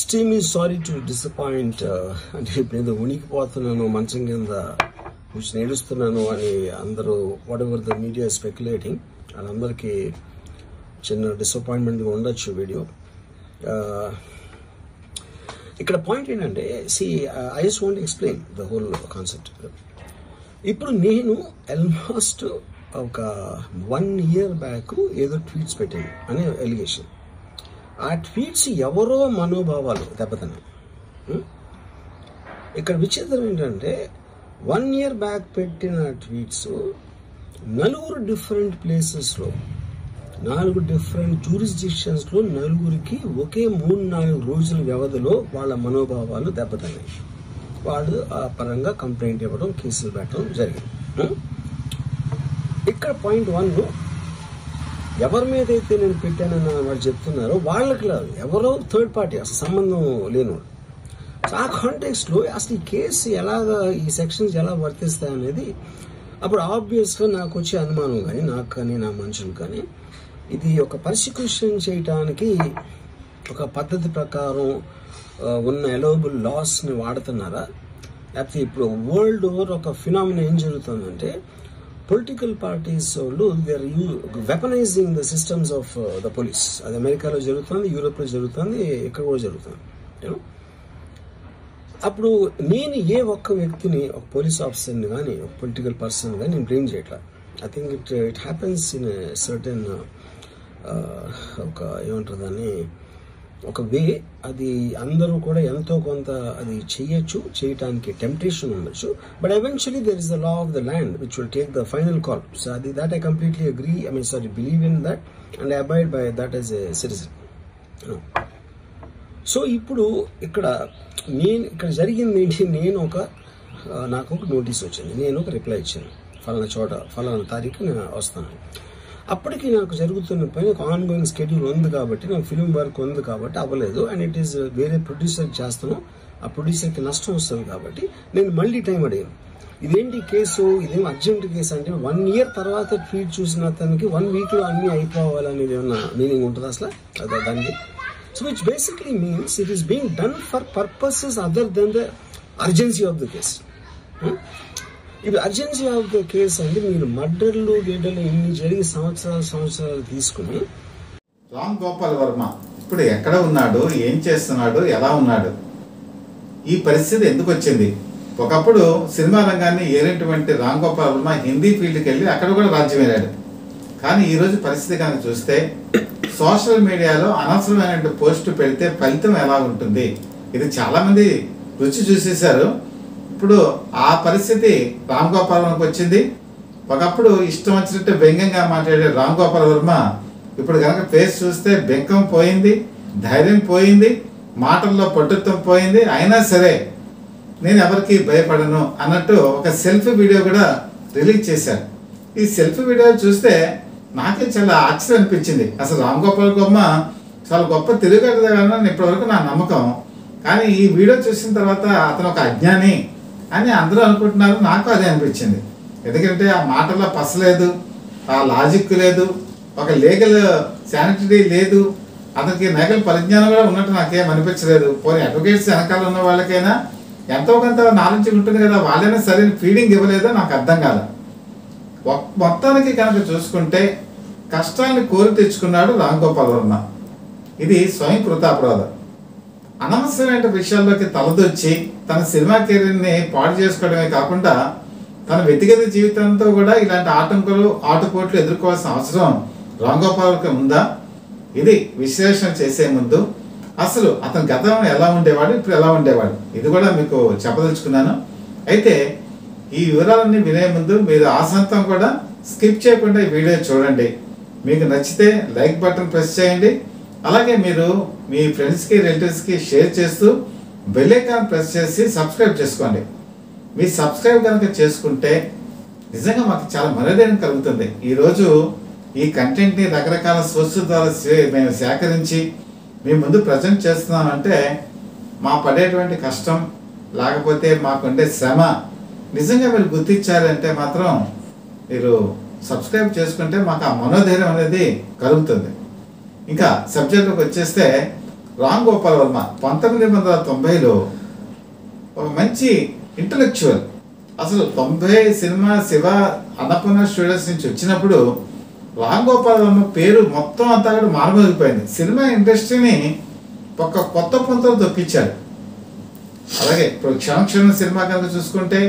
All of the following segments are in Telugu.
extremely sorry to disappoint అంటే ఇప్పుడు ఏదో ఉనికిపోతున్నాను మంచం కింద కూర్చొని ఏడుస్తున్నాను అని అందరూ what ever the media speculating వాళ్ళందరికీ చిన్న డిసప్పాయింట్మెంట్గా ఉండొచ్చు వీడియో. ఇక్కడ పాయింట్ ఏంటంటే I just want explain the whole concept. ఇప్పుడు నేను ఆల్మోస్ట్ ఒక 1 year బ్యాక్ ఏదో ట్వీట్స్ పెట్టాను అనే ఎలిగేషన్. ఆ ట్వీట్స్ ఎవరో మనోభావాలు దెబ్బతిన్నాయి. ఇక్కడ విచిత్రం ఏంటంటే 1 year బ్యాక్ పెట్టిన ట్వీట్స్ 4 డిఫరెంట్ ప్లేసెస్లో 4 డిఫరెంట్ జ్యూరిస్డిక్షన్స్లో 4కి ఒకే 3-4 రోజుల వ్యవధిలో వాళ్ళ మనోభావాలు దెబ్బతిన్నాయి. వాళ్ళు ఆ పరంగా కంప్లైంట్ ఇవ్వడం, కేసులు పెట్టడం జరిగింది. ఇక్కడ పాయింట్ 1, ఎవరి మీద అయితే నేను పెట్టానని వాళ్ళు చెప్తున్నారో వాళ్ళకి లేదు, ఎవరో థర్డ్ పార్టీ, అసలు సంబంధం లేనివాడు. ఆ కాంటెక్స్ట్ లో అసలు ఈ కేసు ఎలాగా, ఈ సెక్షన్స్ ఎలా వర్తిస్తాయి అనేది అప్పుడు ఆబ్వియస్ గా నాకు వచ్చే అనుమానం కానీ, నాకు కానీ నా మనుషులు కానీ, ఇది ఒక పర్సిక్యూషన్ చేయటానికి ఒక పద్ధతి ప్రకారం ఉన్న అలౌబుల్ లాస్ ని వాడుతున్నారా, లేకపోతే ఇప్పుడు వరల్డ్ ఓవర్ ఒక ఫినామినా ఏం జరుగుతుందంటే పొలిటికల్ పార్టీస్ వాళ్ళు they are weaponising the systems of the police. అది అమెరికాలో జరుగుతుంది, యూరోప్ లో జరుగుతుంది, ఇక్కడ కూడా జరుగుతుంది. అప్పుడు నేను ఏ ఒక్క వ్యక్తిని, ఒక పోలీస్ ఆఫీసర్ని కానీ, ఒక పొలిటికల్ పర్సన్ కానీ నేను బ్లేమ్ చేయట్లా. I think it happens in certain ఒక ఏమంటారు దాన్ని, ఒక వే. అది అందరూ కూడా ఎంతో కొంత అది చేయటానికి టెంప్టేషన్ ఉండొచ్చు. But eventually there is the law of the land which will take the final call. So అది that I completely agree, believe in that and I abide by that as a citizen. So ఇప్పుడు ఇక్కడ జరిగింది ఏంటి, నాకు ఒక నోటీస్ వచ్చింది, నేను ఒక రిప్లై ఇచ్చాను, ఫలానా చోట ఫలానా తారీఖు నేను వస్తాను. అప్పటికి నాకు జరుగుతున్న పని ఒక ఆన్ గోయింగ్ స్కెడ్యూల్ ఉంది కాబట్టి, నాకు ఫిల్మ్ వర్క్ ఉంది కాబట్టి అవ్వలేదు. అండ్ ఇట్ ఈస్ వేరే ప్రొడ్యూసర్ చేస్తాను, ఆ ప్రొడ్యూసర్కి నష్టం వస్తుంది కాబట్టి నేను మళ్ళీ టైం అడిగాను. ఇదేంటి కేసు, ఇదేం అర్జెంట్ కేసు అంటే 1 year తర్వాత ట్వీట్ చూసిన అతనికి 1 week లో అన్ని అయిపోవాలనేది ఏమన్నా మీనింగ్ ఉంటుంది అసలు దానికి? So which basically means it is being done for purposes other than the urgency of the case. ఇప్పుడు అర్జెన్సీ ఆఫ్ ద కేసు అంటే మీరు మర్డర్లు గేడర్లు ఇన్ని జరిగి సంవత్సరాలు తీసుకుని. రామ్ గోపాల్ వర్మ ఇప్పుడు ఎక్కడ ఉన్నాడు, ఏం చేస్తున్నాడు, ఎలా ఉన్నాడు, ఈ పరిస్థితి ఎందుకు వచ్చింది? ఒకప్పుడు సినిమా రంగాన్ని ఏరినటువంటి రామ్ గోపాల్ వర్మ హిందీ ఫీల్డ్కి వెళ్ళి అక్కడ కూడా రాజ్యం వెళ్ళాడు. కానీ ఈరోజు పరిస్థితి కనుక చూస్తే సోషల్ మీడియాలో అనవసరమైన పోస్టు పెడితే ఫలితం ఎలా ఉంటుంది, ఇది చాలా మంది రుచి చూసేశారు. ఇప్పుడు ఆ పరిస్థితి రామ్ గోపాల్ వర్మకు వచ్చింది. ఒకప్పుడు ఇష్టం వచ్చినట్టు వ్యంగ్యంగా మాట్లాడే రామ్ గోపాల్ వర్మ ఇప్పుడు కనుక ఫేస్ చూస్తే బెంకం పోయింది, ధైర్యం పోయింది, మాటల్లో పట్టుత్వం పోయింది. అయినా సరే నేను ఎవరికి భయపడను అన్నట్టు ఒక సెల్ఫీ వీడియో కూడా రిలీజ్ చేశారు. ఈ సెల్ఫీ వీడియో చూస్తే నాకే చాలా ఆశ్చర్యం అనిపించింది. అసలు రామ్ గోపాల్ వర్మ చాలా గొప్ప తిరుగుగలదని ఇప్పటివరకు నా నమ్మకం. కానీ ఈ వీడియో చూసిన తర్వాత అతను ఒక అజ్ఞాని అని అందరూ అనుకుంటున్నారు. నాకు అదే అనిపించింది. ఎందుకంటే ఆ మాటల్లో పసలేదు, ఆ లాజిక్ లేదు, ఒక లీగల్ శానిటరీ లేదు, అతనికి నైగల్ పరిజ్ఞానం కూడా ఉన్నట్టు నాకేం అనిపించలేదు. పోనీ అడ్వకేట్స్ వెనకాల ఉన్న వాళ్ళకైనా ఎంతో కొంత నాలెడ్జ్ ఉంటుంది కదా, వాళ్ళైనా సరైన ఫీడింగ్ ఇవ్వలేదో నాకు అర్థం కాదు. మొత్తానికి కనుక చూసుకుంటే కష్టాన్ని కోరి తెచ్చుకున్నాడు రామ్ గోపాల్ వర్మ. ఇది స్వయం కృతాపరాధం. అనవసరమైన విషయాల్లోకి తలదొచ్చి తన సినిమా కెరీర్ని పాడు చేసుకోవడమే కాకుండా తన వ్యక్తిగత జీవితంతో కూడా ఇలాంటి ఆటుపోట్లు ఎదుర్కోవాల్సిన అవసరం రామ్ గోపాల్ వర్మ ఉందా? ఇది విశ్లేషణ చేసే ముందు అసలు అతని గతం ఎలా ఉండేవాడు, ఇప్పుడు ఎలా ఉండేవాడు, ఇది కూడా మీకు చెప్పదలుచుకున్నాను. అయితే ఈ వివరాలన్నీ వినే ముందు మీరు ఆసంతం కూడా స్కిప్ చేయకుండా ఈ వీడియో చూడండి. మీకు నచ్చితే లైక్ బటన్ ప్రెస్ చేయండి. అలాగే మీరు మీ ఫ్రెండ్స్కి, రిలేటివ్స్కి షేర్ చేస్తూ బెల్ ఐకాన్ ప్రెస్ చేసి సబ్స్క్రైబ్ చేసుకోండి. మీ సబ్స్క్రైబ్ కనుక చేసుకుంటే నిజంగా మాకు చాలా మనోధైర్యం కలుగుతుంది. ఈరోజు ఈ కంటెంట్ని రకరకాల సోర్సుల ద్వారా మేము సేకరించి మీ ముందు ప్రజెంట్ చేస్తున్నామంటే మా పడేటువంటి కష్టం, లేకపోతే మాకుండే శ్రమ నిజంగా మీరు గుర్తించారంటే మాత్రం మీరు సబ్స్క్రైబ్ చేసుకుంటే మాకు ఆ మనోధైర్యం అనేది కలుగుతుంది. ఇంకా సబ్జెక్ట్లోకి వచ్చేస్తే రామ్ గోపాల్ వర్మ 1990లో ఒక మంచి ఇంటలెక్చువల్. అసలు 90 సినిమా శివ అన్నపూర్ణ స్టూడియోస్ నుంచి వచ్చినప్పుడు రామ్ గోపాల్ వర్మ పేరు మొత్తం అంతా కూడా మారుమోగిపోయింది. సినిమా ఇండస్ట్రీని ఒక కొత్త పొంతలు తొక్కించాడు. అలాగే ఇప్పుడు క్షణ సినిమా కనుక చూసుకుంటే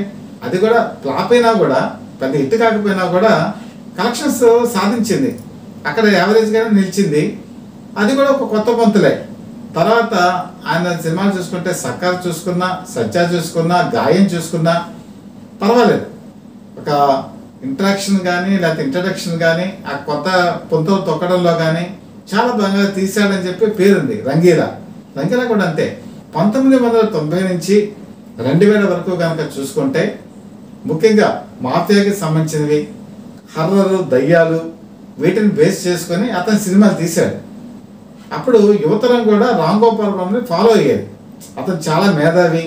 అది కూడా ఫ్లాప్ అయినా కూడా, పెద్ద హిట్ కాకపోయినా కూడా కలెక్షన్స్ సాధించింది, అక్కడ యావరేజ్గానే నిలిచింది. అది కూడా ఒక కొత్త పొంతులే. తర్వాత ఆయన సినిమాలు చూసుకుంటే సర్కార్ చూసుకున్నా, సత్య చూసుకున్నా, గాయం చూసుకున్నా పర్వాలేదు. ఒక ఇంట్రాక్షన్ కానీ లేకపోతే ఇంట్రడక్షన్ కానీ ఆ కొత్త పొంతలు తొక్కడంలో కానీ చాలా బాగా తీశాడని చెప్పి పేరుంది. రంగీలా కూడా అంతే. 1990 నుంచి 2000 వరకు కనుక చూసుకుంటే ముఖ్యంగా మాఫియాకి సంబంధించినవి, హర్రర్, దయ్యాలు, వీటిని బేస్ చేసుకొని అతను సినిమాలు తీశాడు. అప్పుడు యువతరం కూడా రామ్ గోపాల్ వర్మని ఫాలో అయ్యేది. అతను చాలా మేధావి,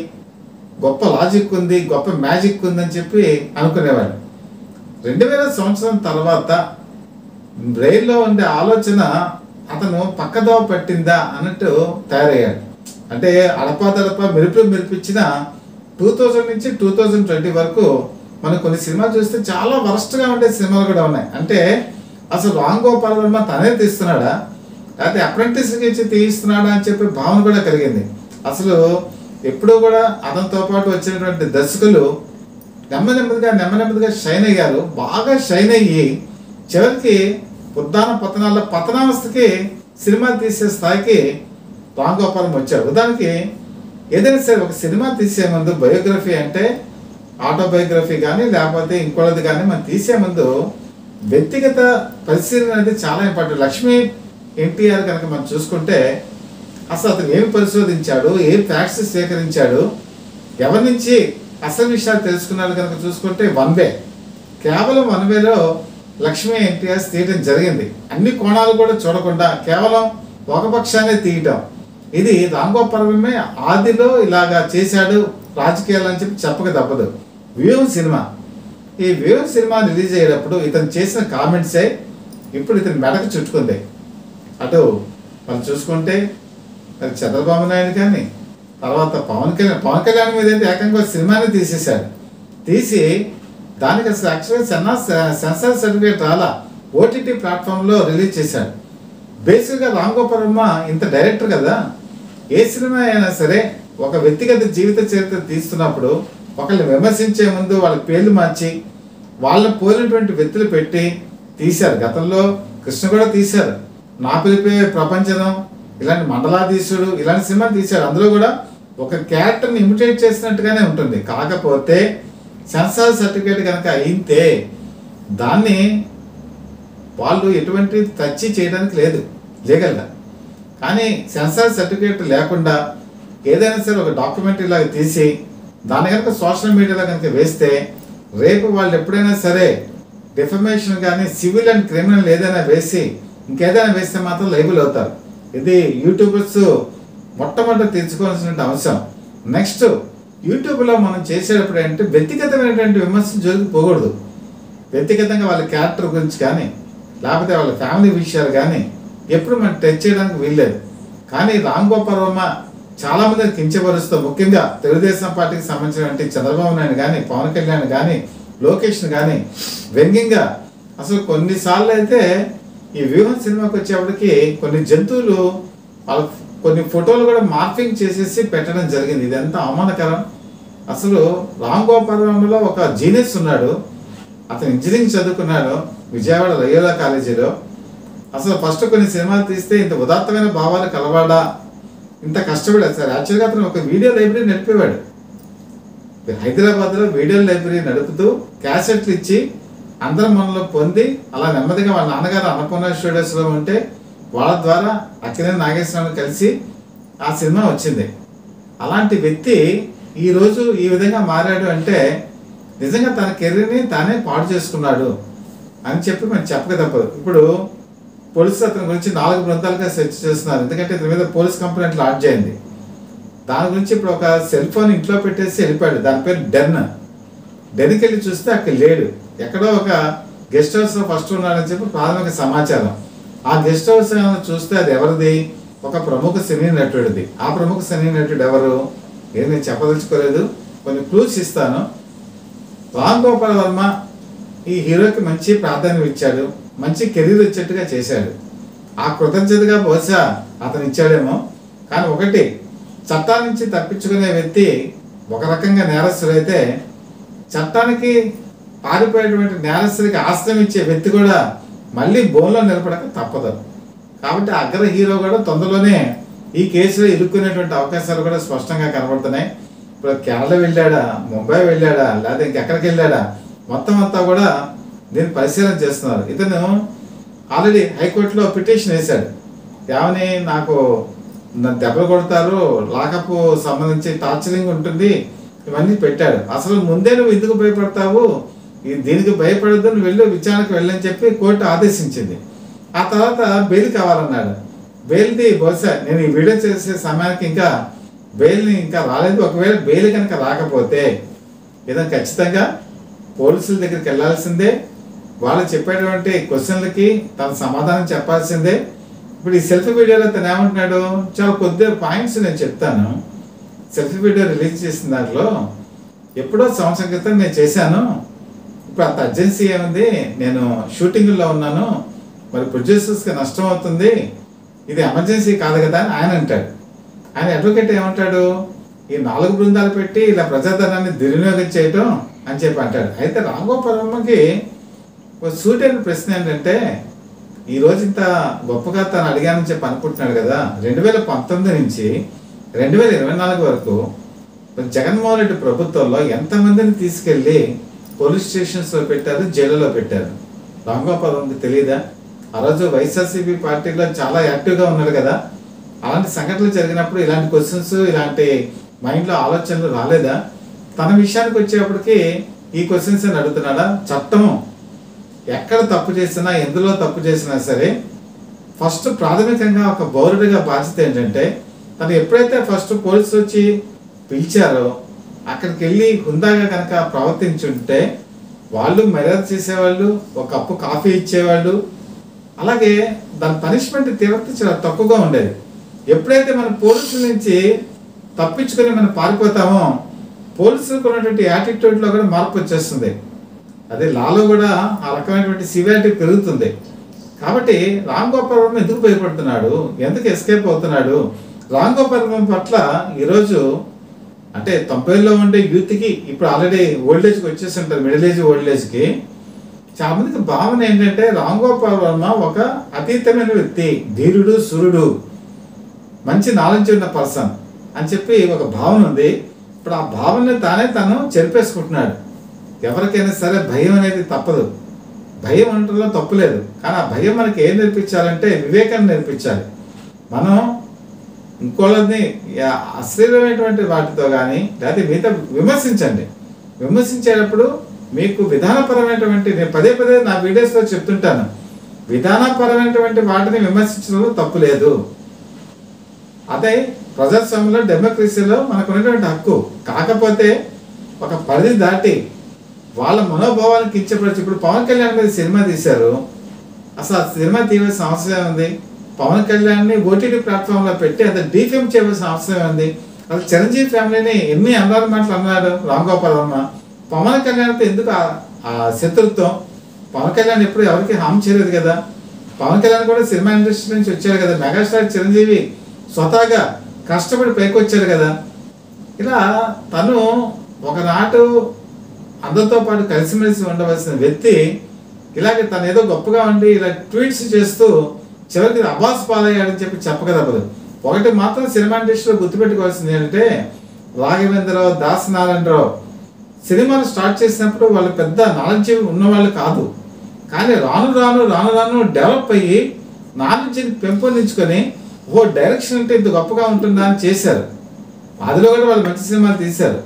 గొప్ప లాజిక్ ఉంది, గొప్ప మ్యాజిక్ ఉందని చెప్పి అనుకునేవాడు. 2000 సంవత్సరం తర్వాత బ్రెయిన్లో ఉండే ఆలోచన అతను పక్కదోవ పట్టిందా అన్నట్టు తయారయ్యాడు. అంటే అడపా మెరిపించిన 2000 నుంచి 2020 వరకు మనం కొన్ని సినిమాలు చూస్తే చాలా వరస్ట్గా ఉండే సినిమాలు కూడా ఉన్నాయి. అంటే అసలు రామ్ గోపాల్ వర్మ తనే తీస్తున్నాడా లేకపోతే అప్రెంటిస్కి ఇచ్చి తీస్తున్నాడా అని చెప్పి భావన కూడా కలిగింది. అసలు ఎప్పుడూ కూడా అతనితో పాటు వచ్చినటువంటి దర్శకులు నెమ్మదిగా షైన్ అయ్యారు. బాగా షైన్ అయ్యి చివరికి పతనావస్థకి సినిమా తీసే స్థాయికి రామ్ గోపాల్ వచ్చాడు. ఉదాహరణకి ఏదైనా సరే ఒక సినిమా తీసే ముందు బయోగ్రఫీ అంటే ఆటోబయోగ్రఫీ కానీ లేకపోతే ఇంకోటి కానీ మనం తీసే ముందు వ్యక్తిగత పరిశీలన అనేది చాలా ఇంపార్టెంట్. లక్ష్మీ ఎన్టీఆర్ కనుక మనం చూసుకుంటే అసలు అతను ఏమి పరిశోధించాడు, ఏ ఫ్యాక్ట్స్ సేకరించాడు, ఎవరి నుంచి అసలు విషయాలు తెలుసుకున్నాడు కనుక చూసుకుంటే కేవలం వన్ వేలో లక్ష్మీ ఎన్టీఆర్ తీయటం జరిగింది. అన్ని కోణాలు కూడా చూడకుండా కేవలం ఒక పక్షాన్ని తీయటం. ఇది రామ్ గోపాల్ వర్మే ఆదిలో ఇలాగా చేశాడు రాజకీయాలు అని చెప్పి చెప్పక తప్పదు. వ్యూహం సినిమా రిలీజ్ అయ్యేటప్పుడు ఇతను చేసిన కామెంట్సే ఇప్పుడు ఇతని మెడకు చుట్టుకుంది. అటు మనం చూసుకుంటే మరి చంద్రబాబు నాయుడు కానీ తర్వాత పవన్ కళ్యాణ్ మీద అయితే ఏకంగా సినిమాని తీసేశాడు. తీసి దానికి అసలు యాక్చువల్గా సెన్సార్ సర్టిఫికేట్ రాలా, ఓటీటీ ప్లాట్ఫామ్లో రిలీజ్ చేశాడు. బేసిక్గా రామ్ గోపాల్ వర్మ ఇంత డైరెక్టర్ కదా, ఏ సినిమా అయినా సరే ఒక వ్యక్తిగత జీవిత చరిత్ర తీస్తున్నప్పుడు ఒకళ్ళని విమర్శించే ముందు వాళ్ళ పేర్లు మార్చి వాళ్ళని పోలినటువంటి వ్యక్తులు పెట్టి తీశారు. గతంలో కృష్ణ కూడా తీశారు, నా పిలిపే ప్రపంచనం, ఇలాంటి మండలాధీశుడు, ఇలాంటి సినిమా తీశాడు. అందులో కూడా ఒక క్యారెక్టర్ని ఇమిటేట్ చేసినట్టుగానే ఉంటుంది. కాకపోతే సెన్సార్ సర్టిఫికేట్ కనుక అయితే దాన్ని వాళ్ళు ఎటువంటి టచ్ చేయడానికి లేదు లీగల్గా. కానీ సెన్సార్ సర్టిఫికేట్ లేకుండా ఏదైనా సరే ఒక డాక్యుమెంటరీ లాగా తీసి దాన్ని కనుక సోషల్ మీడియాలో కనుక వేస్తే రేపు వాళ్ళు ఎప్పుడైనా సరే డిఫమేషన్ కానీ సివిల్ అండ్ క్రిమినల్ ఏదైనా వేసి ఇంకేదైనా వేస్తే మాత్రం లైబుల్ అవుతారు. ఇది యూట్యూబర్స్ మొట్టమొదటి తీర్చుకోవాల్సిన అంశం. నెక్స్ట్ యూట్యూబ్లో మనం చేసేటప్పుడు ఏంటంటే వ్యక్తిగతమైనటువంటి విమర్శలు జరుగుపోకూడదు. వ్యక్తిగతంగా వాళ్ళ క్యారెక్టర్ గురించి కానీ లేకపోతే వాళ్ళ ఫ్యామిలీ విషయాలు కానీ ఎప్పుడు మనం టచ్ చేయడానికి వీల్లేదు. కానీ రామ్ గోపాల్ వర్మ చాలామంది కించపరుస్తూ ముఖ్యంగా తెలుగుదేశం పార్టీకి సంబంధించినటువంటి చంద్రబాబు నాయుడు కానీ పవన్ కళ్యాణ్ కానీ లోకేష్ని కానీ వ్యంగ్యంగా అసలు కొన్నిసార్లు అయితే ఈ వ్యూహం సినిమాకి వచ్చేప్పటికి కొన్ని జంతువులు వాళ్ళ కొన్ని ఫోటోలు కూడా మార్ఫింగ్ చేసేసి పెట్టడం జరిగింది. ఇది ఎంత అవమానకరం. అసలు రామ్ గోపాల్ వర్మలో ఒక జీనియస్ ఉన్నాడు. అతను ఇంజనీరింగ్ చదువుకున్నాడు విజయవాడ రయోలా కాలేజీలో. అసలు ఫస్ట్ కొన్ని సినిమాలు తీస్తే ఇంత ఉదాత్తమైన భావాలు కలవాడా, ఇంత కష్టపడాడు సార్. యాక్చువల్గా అతను ఒక వీడియో లైబ్రరీ నడిపేవాడు. హైదరాబాద్లో వీడియో లైబ్రరీ నడుపుతూ క్యాసెట్లు ఇచ్చి అందరం మనలో పొంది అలా నెమ్మదిగా వాళ్ళ నాన్నగారు అన్నపూర్ణ స్టూడియోస్లో ఉంటే వాళ్ళ ద్వారా అక్కినేని నాగేశ్వరరావు కలిసి ఆ సినిమా వచ్చింది. అలాంటి వ్యక్తి ఈరోజు ఈ విధంగా మారాడు అంటే నిజంగా తన కెరీర్ని తానే పాడు చేసుకున్నాడు అని చెప్పి మనం చెప్పక తప్పదు. ఇప్పుడు పోలీసులు అతని గురించి 4 బృందాలుగా సెర్చ్ చేస్తున్నారు. ఎందుకంటే ఇతని మీద పోలీస్ కంప్లైంట్లు లాడ్జ్ అయింది. దాని గురించి ఇప్పుడు ఒక సెల్ ఫోన్ ఇంట్లో పెట్టేసి వెళ్ళిపోయాడు. దాని పేరు డెన్కి వెళ్ళి చూస్తే అక్కడ లేడు. ఎక్కడో ఒక గెస్ట్ హౌస్లో ఫస్ట్ ఉన్నాడని చెప్పి ప్రాథమిక సమాచారం. ఆ గెస్ట్ హౌస్ చూస్తే అది ఎవరిది, ఒక ప్రముఖ సినీ నటుడిది. ఆ ప్రముఖ సినీ నటుడు ఎవరు? ఏం నేను చెప్పదలుచుకోలేదు, కొన్ని క్లూస్ ఇస్తాను. రామ్ గోపాల్ వర్మ ఈ హీరోకి మంచి ప్రాధాన్యం ఇచ్చాడు, మంచి కెరీర్ వచ్చేట్టుగా చేశాడు. ఆ కృతజ్ఞతగా బహుశా అతను ఇచ్చాడేమో. కానీ ఒకటి, చట్టాల నుంచి తప్పించుకునే వ్యక్తి ఒక రకంగా నేరస్తుడైతే, చట్టానికి పారిపోయేటువంటి నేరస్తుడికి ఆశ్రయం ఇచ్చే వ్యక్తి కూడా మళ్ళీ బోన్లో నిలబడక తప్పదు. కాబట్టి అగ్ర హీరో కూడా తొందరలోనే ఈ కేసులో ఇరుక్కునేటువంటి అవకాశాలు కూడా స్పష్టంగా కనబడుతున్నాయి. ఇప్పుడు కేరళ వెళ్ళాడా, ముంబై వెళ్ళాడా, లేదా ఇంకెక్కడికి వెళ్ళాడా, మొత్తం అంతా కూడా దీన్ని పరిశీలన చేస్తున్నారు. ఇతను ఆల్రెడీ హైకోర్టులో పిటిషన్ వేశాడు. ఏమని, నాకు దెబ్బలు కొడతారు, లాకప్ సంబంధించి టార్చరింగ్ ఉంటుంది, ఇవన్నీ పెట్టాడు. అసలు ముందే నువ్వు ఎందుకు భయపడతావు, దీనికి భయపడద్దు, నువ్వు వెళ్ళు విచారణకు వెళ్ళని చెప్పి కోర్టు ఆదేశించింది. ఆ తర్వాత బెయిల్ కావాలన్నాడు. బెయిల్ది బహుశా నేను ఈ వీడియో చేసే సమయానికి ఇంకా బెయిల్ని ఇంకా రాలేదు. ఒకవేళ బెయిల్ కనుక రాకపోతే ఇతను ఖచ్చితంగా పోలీసుల దగ్గరికి వెళ్ళాల్సిందే. వాళ్ళు చెప్పేటువంటి క్వశ్చన్లకి తన సమాధానం చెప్పాల్సిందే. ఇప్పుడు ఈ సెల్ఫీ వీడియోలో తను ఏమంటున్నాడు, చాలా కొద్దిగా పాయింట్స్ నేను చెప్తాను. సెల్ఫీ వీడియో రిలీజ్ చేసిన దాంట్లో, ఎప్పుడో సంవత్సరం క్రితం నేను చేశాను, ఇప్పుడు అంత అర్జెన్సీ ఏముంది, నేను షూటింగ్లో ఉన్నాను, మరి ప్రొడ్యూసర్స్కి నష్టం అవుతుంది, ఇది ఎమర్జెన్సీ కాదు కదా అని ఆయన అంటాడు. ఆయన అడ్వకేట్ ఏమంటాడు, ఈ 4 బృందాలు పెట్టి ఇలా ప్రజాధనాన్ని దుర్వినియోగం చేయటం అని చెప్పి అంటాడు. అయితే రామ్ గోపాల్ వర్మకి ఒక సూటైన ప్రశ్న ఏంటంటే, ఈరోజు ఇంత గొప్పగా తను అడిగానని చెప్పి అనుకుంటున్నాడు కదా, 2019 నుంచి 2024 వరకు జగన్మోహన్ రెడ్డి ప్రభుత్వంలో ఎంతమందిని తీసుకెళ్లి పోలీస్ స్టేషన్స్లో పెట్టారు, జైలులో పెట్టారు. రామ్ గోపాల్ వర్మకి తెలియదా? ఆ రోజు వైఎస్ఆర్సీపీ పార్టీలో చాలా యాక్టివ్గా ఉన్నారు కదా. అలాంటి సంఘటనలు జరిగినప్పుడు ఇలాంటి క్వశ్చన్స్, ఇలాంటి మైండ్లో ఆలోచనలు రాలేదా? తన విషయానికి వచ్చేప్పటికి ఈ క్వశ్చన్స్ అని అడుగుతున్నాడా? చట్టం ఎక్కడ తప్పు చేసినా, ఎందులో తప్పు చేసినా సరే, ఫస్ట్ ప్రాథమికంగా ఒక పౌరుడిగా బాధ్యత ఏంటంటే, తను ఎప్పుడైతే ఫస్ట్ పోలీసులు వచ్చి పిలిచారో అక్కడికి వెళ్ళి హుందాగా కనుక ప్రవర్తించుంటే వాళ్ళు మర్యాద చేసేవాళ్ళు, ఒక కప్పు కాఫీ ఇచ్చేవాళ్ళు. అలాగే దాని పనిష్మెంట్ తీవ్రత చాలా తక్కువగా ఉండేది. ఎప్పుడైతే మన పోలీసుల నుంచి తప్పించుకొని మనం పారిపోతామో, పోలీసులకు ఉన్నటువంటి యాటిట్యూడ్లో కూడా మార్పు వచ్చేస్తుంది. అదే లాలో కూడా ఆ రకమైనటువంటి సివియారిటీ పెరుగుతుంది. కాబట్టి రామ్ గోపాల్ వర్మ ఎందుకు భయపడుతున్నాడు, ఎందుకు ఎస్కేప్ అవుతున్నాడు? రామ్ గోపాల్ వర్మ పట్ల ఈరోజు అంటే 90లో ఉండే యూత్కి ఇప్పుడు ఆల్రెడీ ఓల్డేజ్కి వచ్చేసి ఉంటారు, మిడిల్ ఏజ్ ఓల్డేజ్కి. చాలా మందికి భావన ఏంటంటే రామ్ గోపాల్ వర్మ ఒక అతీతమైన వ్యక్తి, ధీరుడు, సురుడు, మంచి నాలెడ్జ్ ఉన్న పర్సన్ అని చెప్పి ఒక భావన ఉంది. ఇప్పుడు ఆ భావనని తను చెరిపేసుకుంటున్నాడు. ఎవరికైనా సరే భయం అనేది తప్పదు, భయం అనడంలో తప్పు లేదు. కానీ ఆ భయం మనకి ఏం నేర్పించాలంటే వివేకాన్ని నేర్పించాలి. మనం ఇంకోళ్ళని అశ్లీలమైనటువంటి వాటితో కానీ లేకపోతే మిగతా విమర్శించండి. విమర్శించేటప్పుడు మీకు విధానపరమైనటువంటి, నేను పదే పదే నా వీడియోస్లో చెప్తుంటాను, విధానపరమైనటువంటి వాటిని విమర్శించడంలో తప్పు లేదు. అదే ప్రజాస్వామ్యంలో, డెమోక్రసీలో మనకు ఉన్నటువంటి హక్కు. కాకపోతే ఒక పరిధి దాటి వాళ్ళ మనోభావాలను కించపరిచి, ఇప్పుడు పవన్ కళ్యాణ్ మీద సినిమా తీశారు, అసలు ఆ సినిమా తీయవలసిన అవసరం ఉంది? పవన్ కళ్యాణ్ని ఓటీటీ ప్లాట్ఫామ్లో పెట్టి అది డీఫేమ్ చేయవలసిన అవసరం ఉంది? అసలు చిరంజీవి ఫ్యామిలీని ఎన్ని అన్నారు మాటలు అన్నాడు రామ్ గోపాల్ వర్మ. పవన్ కళ్యాణ్తో ఎందుకు ఆ శత్రుత్వం? పవన్ కళ్యాణ్ ఎప్పుడు ఎవరికి హామ్ చేయలేదు కదా. పవన్ కళ్యాణ్ కూడా సినిమా ఇండస్ట్రీ నుంచి వచ్చాడు కదా. మెగాస్టార్ చిరంజీవి స్వతహాగా కష్టపడి పైకి వచ్చాడు కదా. ఇలా తను ఒకనాటు అందరితో పాటు కలిసిమెలిసి ఉండవలసిన వ్యక్తి ఇలాగే తను ఏదో గొప్పగా ఉండి ఇలా ట్వీట్స్ చేస్తూ చివరికి అబాస్ పాలయ్యాడని చెప్పి చెప్పకదప్పదు. ఒకటి మాత్రం సినిమా ఇండస్ట్రీలో గుర్తుపెట్టుకోవాల్సింది ఏంటంటే, రాఘవేంద్రరావు, దాస్ నారాయణరావు సినిమాలు స్టార్ట్ చేసినప్పుడు వాళ్ళు పెద్ద నాలెడ్జ్ ఉన్నవాళ్ళు కాదు. కానీ రాను రాను రాను రాను డెవలప్ అయ్యి నాలెడ్జ్ని పెంపొందించుకొని డైరెక్షన్ అంటే ఇంత గొప్పగా ఉంటుందా అని చేశారు. అదిలో కూడా వాళ్ళు మంచి సినిమాలు తీశారు.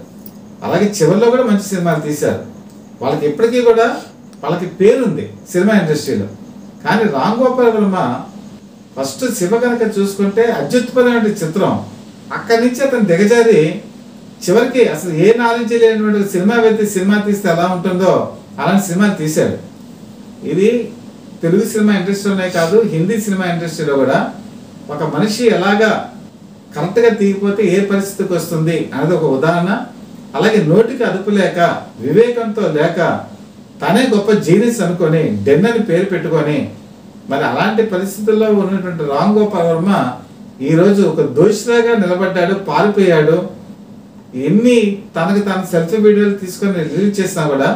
అలాగే చివరిలో కూడా మంచి సినిమాలు తీశారు. వాళ్ళకి ఎప్పటికీ కూడా వాళ్ళకి పేరుంది సినిమా ఇండస్ట్రీలో. కానీ రామ్ గోపాల్ వర్మ ఫస్ట్ శివ కనుక చూసుకుంటే అత్యుత్పన్నమైన చిత్రం. అక్కడి నుంచి అతను దిగజారి చివరికి అసలు ఏ నాలెడ్జ్ లేనటువంటి సినిమా వ్యక్తి సినిమా తీస్తే ఎలా ఉంటుందో అలాంటి సినిమాలు తీశాడు. ఇది తెలుగు సినిమా ఇండస్ట్రీలోనే కాదు, హిందీ సినిమా ఇండస్ట్రీలో కూడా ఒక మనిషి ఎలాగా కరెక్ట్గా తీగిపోతే ఏ పరిస్థితికి వస్తుంది అనేది ఒక ఉదాహరణ. అలాగే నోటికి అదుపు లేక, వివేకంతో లేక, తనే గొప్ప జీనియస్ అనుకొని డెన్ అని పేరు పెట్టుకొని మరి అలాంటి పరిస్థితుల్లో ఉన్నటువంటి రామ్ గోపాల్ వర్మ ఈరోజు ఒక దోషిలాగా నిలబడ్డాడు, పారిపోయాడు. ఎన్ని తనకు తాను సెల్ఫీ వీడియోలు తీసుకొని రిలీజ్ చేసినా కూడా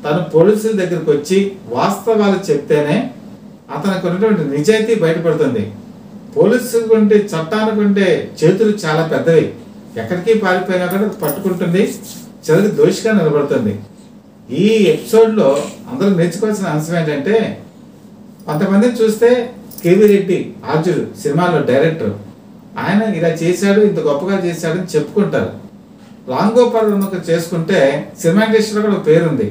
తను పోలీసుల దగ్గరికి వచ్చి వాస్తవాలు చెప్తేనే అతనికి ఉన్నటువంటి నిజాయితీ బయటపడుతుంది. పోలీసులకు ఉంటే, చట్టానికి ఉంటే చేతులు చాలా పెద్దవి. ఎక్కడికి పారిపోయినా కూడా పట్టుకుంటుంది, చివరికి దోషిగా నిలబడుతుంది. ఈ ఎపిసోడ్లో అందరూ నేర్చుకోవాల్సిన అంశం ఏంటంటే, కొంతమందిని చూస్తే కేవీ రెడ్డి ఆర్జుడు సినిమాలో డైరెక్టర్, ఆయన ఇలా చేశాడు, ఇంత గొప్పగా చేశాడు అని చెప్పుకుంటారు. రామ్ గోపాల్ వర్మకు చేసుకుంటే సినిమా ఇండస్ట్రీలో కూడా ఒక పేరుంది,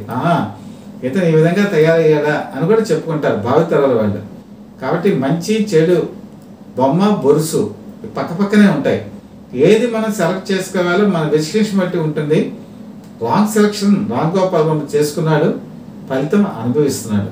ఇతను ఈ విధంగా తయారయ్యాడా అని కూడా చెప్పుకుంటారు భావితరాల వాళ్ళు. కాబట్టి మంచి చెడు, బొమ్మ బొరుసు పక్కపక్కనే ఉంటాయి. ఏది మనం సెలెక్ట్ చేసుకోవాలో మన విశ్లేషణ బట్టి ఉంటుంది. రాంగ్ సెలక్షన్ రామ్ గోపాల్ వర్మ చేసుకున్నాడు, ఫలితం అనుభవిస్తున్నాడు.